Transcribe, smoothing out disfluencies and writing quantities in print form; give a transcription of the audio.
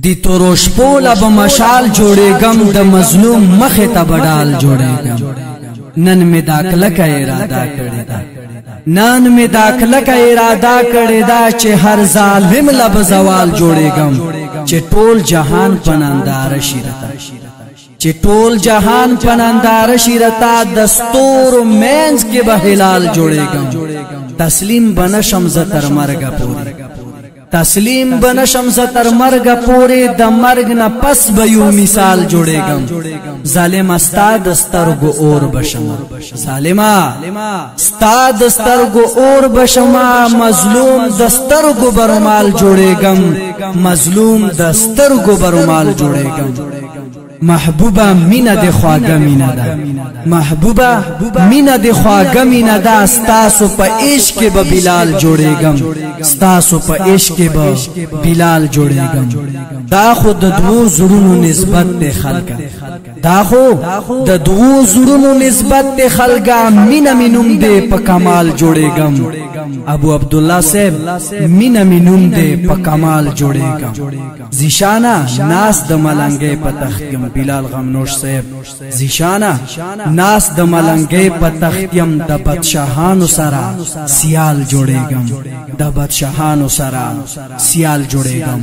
دی تروش پولا بمشال جوړېګم د مظلوم مخه ته بډال جوړېګم نن می داخله کا اراده کړی دا نن می داخله کا اراده کړی دا چې هر ظالم لب زوال جوړېګم چې ټول جهان پنندار شیرتا چې ټول جهان پنندار شیرتا دستور مینز کې به هلال جوړېګم تسلیم بنشم ز تر مرګ پورې تسلیم بنشم ز تر مرګ پورې د مرګ نه پس به یو مثال جوړېګم ظالم استاد سترګو اور بشم ظالما استاد سترګو اور بشم مظلوم د سترګو برمال جوړېګم مظلوم د سترګو برمال جوړېګم محبوبا مینا د خواګه مینا ده محبوبا مینا د خواګه مینا ده ستاسو په عشق به بلال جوړېګم ستاسو په عشق به بلال جوړېګم دا خود د دوه زړونو نسبت ته خلګه دا خو د دوه زړونو نسبت ته خلګه مینا مینوم دې په کمال جوړېګم ابو عبد الله صاحب مینا مینوم دې په کمال جوړېګم زیشانا ناس د ملنګې په تختیم بلال غمنوش صاحب زیشانا ناس د ملنګې په تختیم د بادشاہانو سره سیال جوړېګم د بادشاہانو سره سیال جوړېګم